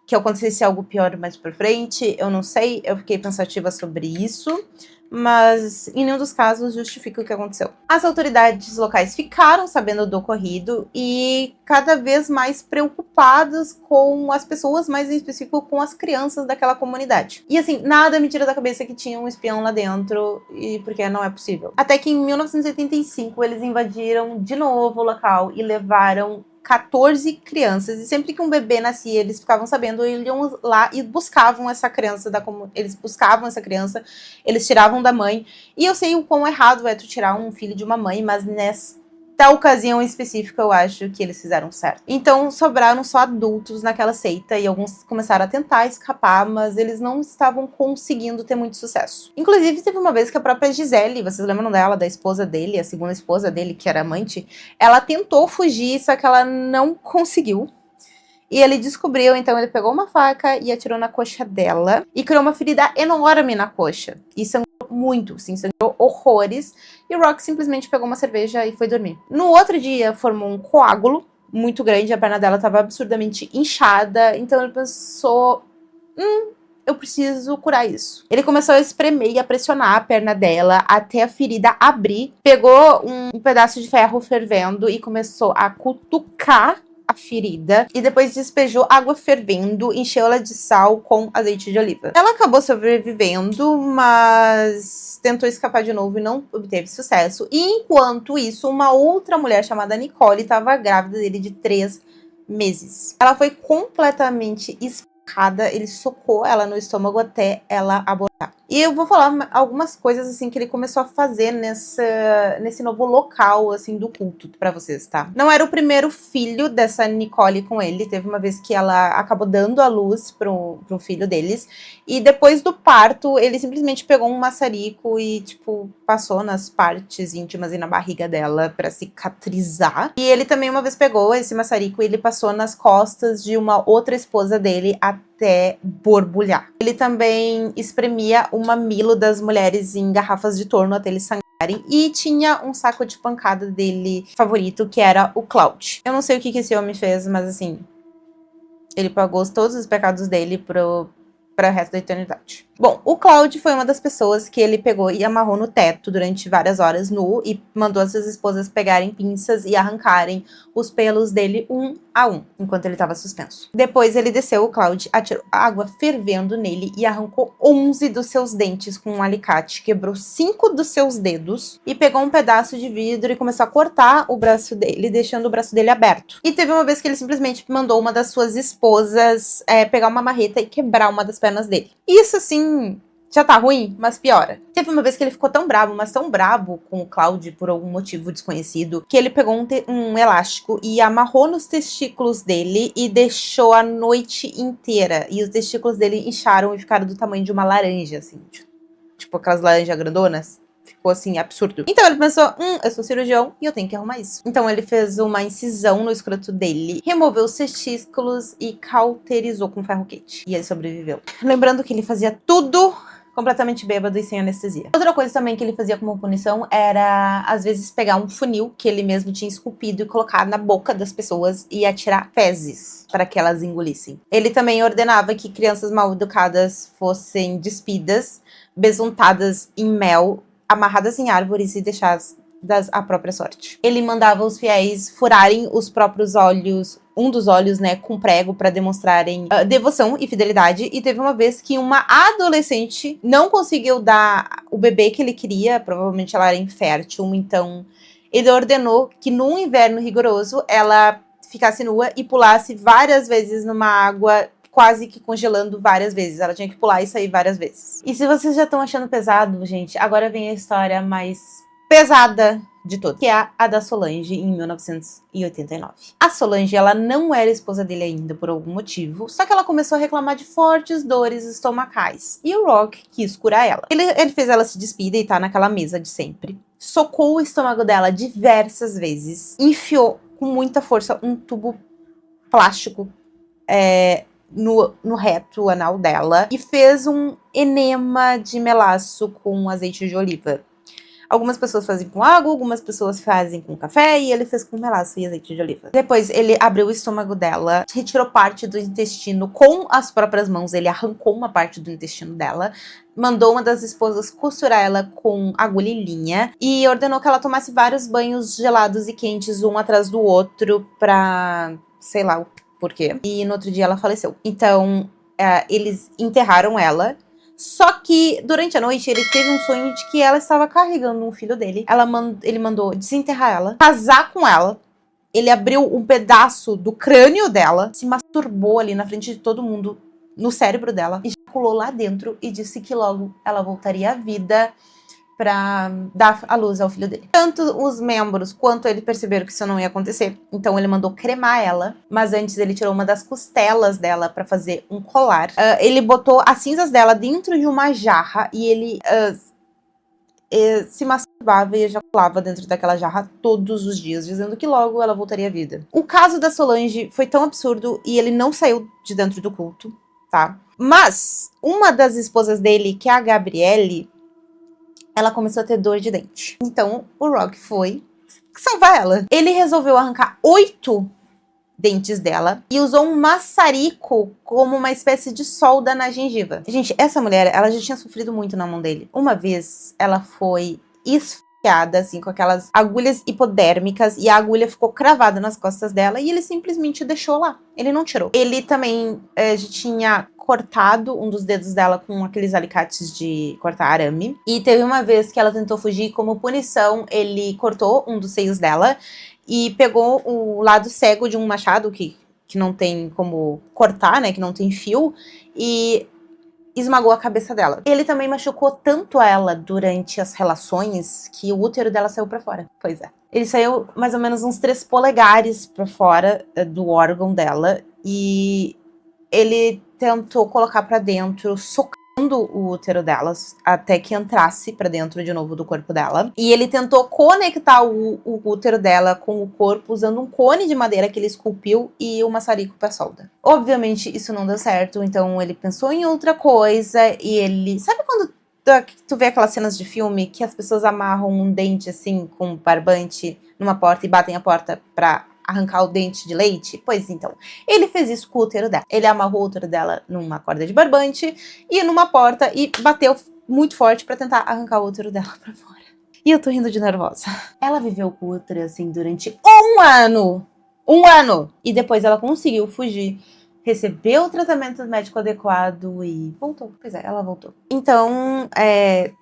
B: que acontecesse algo pior mais pra frente. Eu não sei, eu fiquei pensativa sobre isso, mas em nenhum dos casos justifica o que aconteceu. As autoridades locais ficaram sabendo do ocorrido e cada vez mais preocupadas com as pessoas, mais em específico com as crianças daquela comunidade. E assim, nada me tira da cabeça que tinha um espião lá dentro, e porque não é possível. Até que em 1985 eles invadiram de novo o local e levaram 14 crianças, e sempre que um bebê nascia, eles ficavam sabendo, eles iam lá e buscavam essa criança, eles tiravam da mãe, e eu sei o quão errado é tu tirar um filho de uma mãe, mas nesta ocasião específica eu acho que eles fizeram certo. Então sobraram só adultos naquela seita, e alguns começaram a tentar escapar, mas eles não estavam conseguindo ter muito sucesso. Inclusive teve uma vez que a própria Gisele, vocês lembram dela, da esposa dele, a segunda esposa dele, que era amante, ela tentou fugir, só que ela não conseguiu. E ele descobriu, então ele pegou uma faca e atirou na coxa dela e criou uma ferida enorme na coxa. E sangrou muito, sim, sangrou horrores. E o Rock simplesmente pegou uma cerveja e foi dormir. No outro dia, formou um coágulo muito grande, a perna dela estava absurdamente inchada. Então ele pensou, eu preciso curar isso. Ele começou a espremer e a pressionar a perna dela até a ferida abrir. Pegou um pedaço de ferro fervendo e começou a cutucar a ferida, e depois despejou água fervendo, encheu ela de sal com azeite de oliva. Ela acabou sobrevivendo, mas tentou escapar de novo e não obteve sucesso. E enquanto isso, uma outra mulher chamada Nicole estava grávida dele de 3 meses. Ela foi completamente espancada, ele socou ela no estômago até ela abortar. E eu vou falar algumas coisas assim que ele começou a fazer nesse novo local assim do culto pra vocês, tá? Não era o primeiro filho dessa Nicole com ele. Teve uma vez que ela acabou dando a luz pro filho deles. E depois do parto, ele simplesmente pegou um maçarico e, tipo, passou nas partes íntimas e na barriga dela pra cicatrizar. E ele também uma vez pegou esse maçarico e ele passou nas costas de uma outra esposa dele até borbulhar. Ele também espremia o mamilo das mulheres em garrafas de torno até eles sangrarem, e tinha um saco de pancada dele favorito, que era o Cloud. Eu não sei o que esse homem fez, mas assim, ele pagou todos os pecados dele para o resto da eternidade. Bom, o Cloud foi uma das pessoas que ele pegou e amarrou no teto durante várias horas nu e mandou as suas esposas pegarem pinças e arrancarem os pelos dele um a um, enquanto ele estava suspenso. Depois ele desceu o Cloud, atirou água fervendo nele e arrancou 11 dos seus dentes com um alicate, quebrou 5 dos seus dedos e pegou um pedaço de vidro e começou a cortar o braço dele, deixando o braço dele aberto. E teve uma vez que ele simplesmente mandou uma das suas esposas pegar uma marreta e quebrar uma das pernas dele. Isso, assim, já tá ruim, mas piora. Teve uma vez que ele ficou tão brabo, mas tão brabo com o Cloud por algum motivo desconhecido, que ele pegou um elástico e amarrou nos testículos dele e deixou a noite inteira. E os testículos dele incharam e ficaram do tamanho de uma laranja, assim. Tipo aquelas laranjas grandonas. Ficou assim, absurdo. Então ele pensou, eu sou cirurgião e eu tenho que arrumar isso. Então ele fez uma incisão no escroto dele, removeu os testículos e cauterizou com ferro quente. E ele sobreviveu. Lembrando que ele fazia tudo completamente bêbado e sem anestesia. Outra coisa também que ele fazia como punição era, às vezes, pegar um funil que ele mesmo tinha esculpido e colocar na boca das pessoas e atirar fezes para que elas engolissem. Ele também ordenava que crianças mal educadas fossem despidas, besuntadas em mel, amarradas em árvores e deixadas à própria sorte. Ele mandava os fiéis furarem os próprios olhos, um dos olhos, né, com prego para demonstrarem devoção e fidelidade. E teve uma vez que uma adolescente não conseguiu dar o bebê que ele queria, provavelmente ela era infértil, então ele ordenou que num inverno rigoroso ela ficasse nua e pulasse várias vezes numa água quase que congelando várias vezes. Ela tinha que pular e sair várias vezes. E se vocês já estão achando pesado, gente, agora vem a história mais pesada de todas, que é a da Solange em 1989. A Solange, ela não era esposa dele ainda por algum motivo, só que ela começou a reclamar de fortes dores estomacais, e o Rock quis curar ela. Ele fez ela se despir e deitar naquela mesa de sempre, socou o estômago dela diversas vezes, enfiou com muita força um tubo plástico no reto anal dela e fez um enema de melaço com azeite de oliva. Algumas pessoas fazem com água, algumas pessoas fazem com café, e ele fez com melaço e azeite de oliva. Depois ele abriu o estômago dela, retirou parte do intestino com as próprias mãos, ele arrancou uma parte do intestino dela, mandou uma das esposas costurar ela com agulha e linha e ordenou que ela tomasse vários banhos gelados e quentes, um atrás do outro, pra sei lá o porquê. E no outro dia ela faleceu. Então, eles enterraram ela. Só que, durante a noite, ele teve um sonho de que ela estava carregando um filho dele. Ele mandou desenterrar ela, casar com ela. Ele abriu um pedaço do crânio dela, se masturbou ali na frente de todo mundo, no cérebro dela, ejaculou lá dentro e disse que logo ela voltaria à vida pra dar a luz ao filho dele. Tanto os membros quanto ele perceberam que isso não ia acontecer. Então ele mandou cremar ela, mas antes ele tirou uma das costelas dela pra fazer um colar. Ele botou as cinzas dela dentro de uma jarra e ele se masturbava e ejaculava dentro daquela jarra todos os dias, dizendo que logo ela voltaria à vida. O caso da Solange foi tão absurdo e ele não saiu de dentro do culto, tá? Mas uma das esposas dele, que é a Gabrielle, ela começou a ter dor de dente. Então, o Rock foi salvar ela. Ele resolveu arrancar 8 dentes dela e usou um maçarico como uma espécie de solda na gengiva. Gente, essa mulher, ela já tinha sofrido muito na mão dele. Uma vez, ela foi esfaqueada, assim, com aquelas agulhas hipodérmicas, e a agulha ficou cravada nas costas dela, e ele simplesmente deixou lá. Ele não tirou. Ele também já tinha cortado um dos dedos dela com aqueles alicates de cortar arame. E teve uma vez que ela tentou fugir, como punição, ele cortou um dos seios dela e pegou o lado cego de um machado que não tem como cortar, né, que não tem fio, e esmagou a cabeça dela. Ele também machucou tanto ela durante as relações que o útero dela saiu pra fora. Pois é. Ele saiu mais ou menos uns 3 polegares pra fora do órgão dela, e ele tentou colocar pra dentro, socando o útero delas até que entrasse pra dentro de novo do corpo dela. E ele tentou conectar o útero dela com o corpo usando um cone de madeira que ele esculpiu e o maçarico pra solda. Obviamente isso não deu certo, então ele pensou em outra coisa e ele... Sabe quando tu vê aquelas cenas de filme que as pessoas amarram um dente assim com um barbante numa porta e batem a porta pra arrancar o dente de leite? Pois então, ele fez isso com o útero dela. Ele amarrou o útero dela numa corda de barbante e numa porta e bateu muito forte pra tentar arrancar o útero dela pra fora. E eu tô rindo de nervosa. Ela viveu com o útero assim durante 1 ano! 1 ano! E depois ela conseguiu fugir, recebeu o tratamento médico adequado e voltou. Pois é, ela voltou. Então,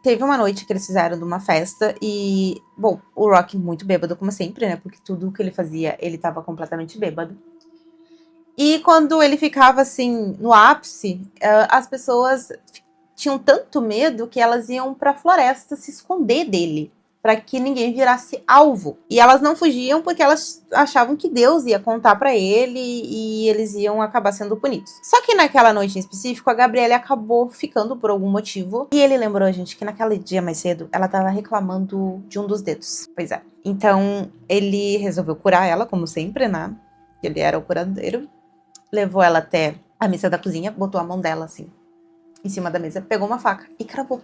B: teve uma noite que eles fizeram de uma festa e... Bom, o Rock muito bêbado, como sempre, né? Porque tudo que ele fazia, ele tava completamente bêbado. E quando ele ficava, assim, no ápice, as pessoas tinham tanto medo que elas iam pra floresta se esconder dele, para que ninguém virasse alvo. E elas não fugiam porque elas achavam que Deus ia contar para ele e eles iam acabar sendo punidos. Só que naquela noite em específico, a Gabrielle acabou ficando por algum motivo. E ele lembrou, gente, que naquele dia mais cedo, ela tava reclamando de um dos dedos. Pois é. Então, ele resolveu curar ela, como sempre, né? Ele era o curandeiro. Levou ela até a mesa da cozinha, botou a mão dela, assim, em cima da mesa, pegou uma faca e cravou.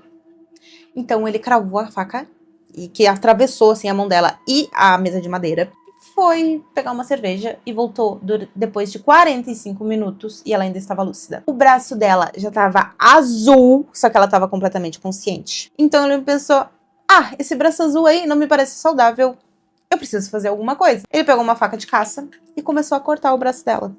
B: Então, ele cravou a faca e que atravessou assim a mão dela e a mesa de madeira, foi pegar uma cerveja e voltou depois de 45 minutos e ela ainda estava lúcida. O braço dela já estava azul, só que ela estava completamente consciente. Então ele pensou, esse braço azul aí não me parece saudável, eu preciso fazer alguma coisa. Ele pegou uma faca de caça e começou a cortar o braço dela,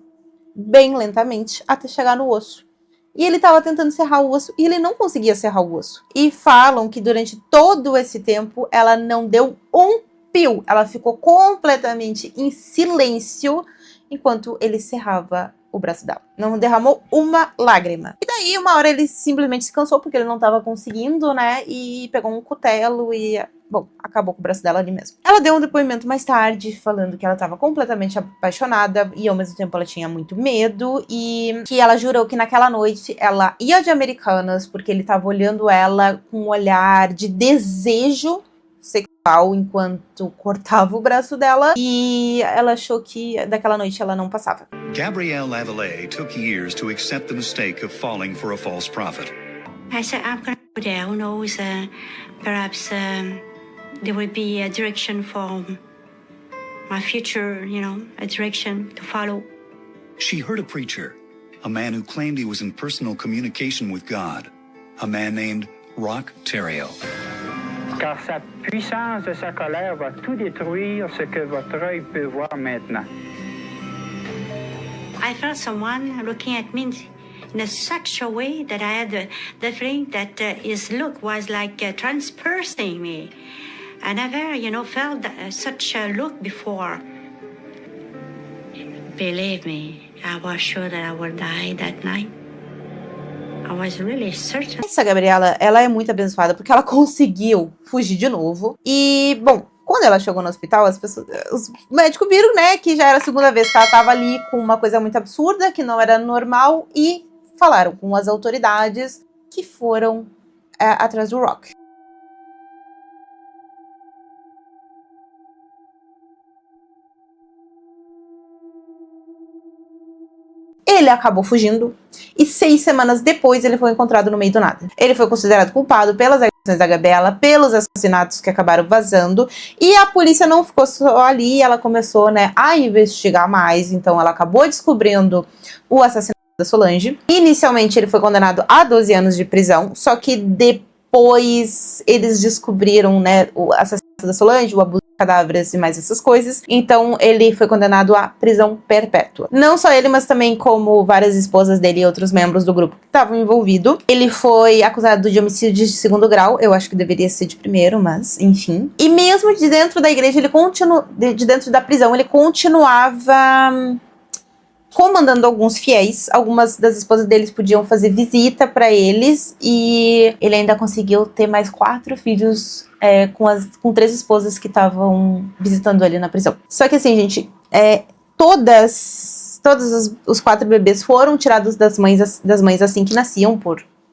B: bem lentamente, até chegar no osso. E ele estava tentando serrar o osso e ele não conseguia serrar o osso. E falam que durante todo esse tempo ela não deu um pio. Ela ficou completamente em silêncio enquanto ele serrava o braço dela. Não derramou uma lágrima. E daí, uma hora ele simplesmente se cansou, porque ele não tava conseguindo, né? E pegou um cutelo e... Bom, acabou com o braço dela ali mesmo. Ela deu um depoimento mais tarde, falando que ela estava completamente apaixonada e ao mesmo tempo ela tinha muito medo e que ela jurou que naquela noite ela ia de Americanas porque ele estava olhando ela com um olhar de desejo sexual enquanto cortava o braço dela e ela achou que daquela noite ela não passava.
C: Gabrielle Lavallee took years to accept the mistake of falling for a false prophet.
D: I said, I'm going to go there. Who knows? Perhaps there will be a direction for my future, a direction to follow.
C: She heard a preacher, a man who claimed he was in personal communication with God, a man named Rock Terrio.
A: Car sa puissance de sa colère va tout détruire ce que votre œil peut voir maintenant.
D: I felt someone looking at me in such a way that I had the feeling that his look was like transpercing me. I never, felt such a look before. Believe me, I was sure that I would die that night. I was really certain.
B: Essa Gabriela, ela é muito abençoada porque ela conseguiu fugir de novo. E, bom, quando ela chegou no hospital, os médicos viram, né, que já era a segunda vez que ela tava ali com uma coisa muito absurda, que não era normal, e falaram com as autoridades que foram atrás do Rock. Ele acabou fugindo e 6 semanas depois ele foi encontrado no meio do nada. Ele foi considerado culpado pelas agressões da Gabriela, pelos assassinatos que acabaram vazando e a polícia não ficou só ali, ela começou, né, a investigar mais, então ela acabou descobrindo o assassinato da Solange. Inicialmente ele foi condenado a 12 anos de prisão, só que depois eles descobriram, né, o assassinato da Solange, o abuso de cadáveres e mais essas coisas, então ele foi condenado à prisão perpétua. Não só ele, mas também como várias esposas dele e outros membros do grupo que estavam envolvidos. Ele foi acusado de homicídio de 2º grau, eu acho que deveria ser de 1º, mas enfim. E mesmo de dentro da igreja, de dentro da prisão, ele continuava comandando alguns fiéis. Algumas das esposas deles podiam fazer visita para eles e ele ainda conseguiu ter mais 4 filhos com 3 esposas que estavam visitando ele na prisão. Só que assim, gente, todos os 4 bebês foram tirados das mães assim que nasciam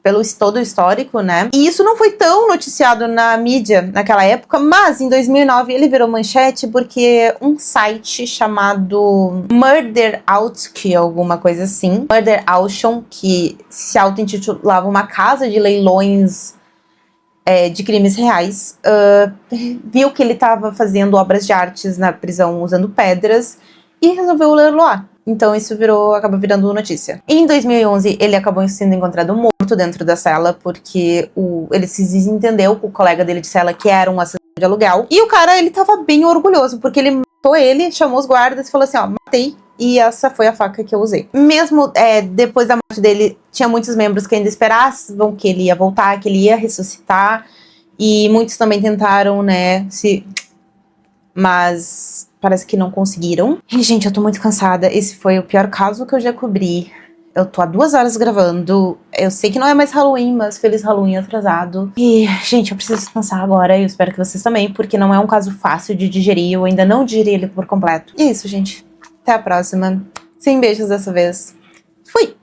B: pelo todo o histórico, né? E isso não foi tão noticiado na mídia naquela época, mas em 2009 ele virou manchete porque um site chamado Murder Auction, alguma coisa assim, Murder Auction, que se auto-intitulava uma casa de leilões de crimes reais, viu que ele estava fazendo obras de artes na prisão usando pedras e resolveu leiloar. Então isso acabou virando notícia. Em 2011, ele acabou sendo encontrado morto dentro da cela, porque ele se desentendeu com o colega dele de cela, que era um assassino de aluguel. E o cara, ele tava bem orgulhoso, porque ele matou ele, chamou os guardas e falou assim, ó, matei, e essa foi a faca que eu usei. Mesmo depois da morte dele, tinha muitos membros que ainda esperavam que ele ia voltar, que ele ia ressuscitar, e muitos também tentaram, né, mas parece que não conseguiram. E, gente, eu tô muito cansada. Esse foi o pior caso que eu já cobri. Eu tô há 2 horas gravando. Eu sei que não é mais Halloween, mas feliz Halloween atrasado. E, gente, eu preciso descansar agora. E eu espero que vocês também, porque não é um caso fácil de digerir. Eu ainda não digeri ele por completo. E é isso, gente. Até a próxima. Sem beijos dessa vez. Fui!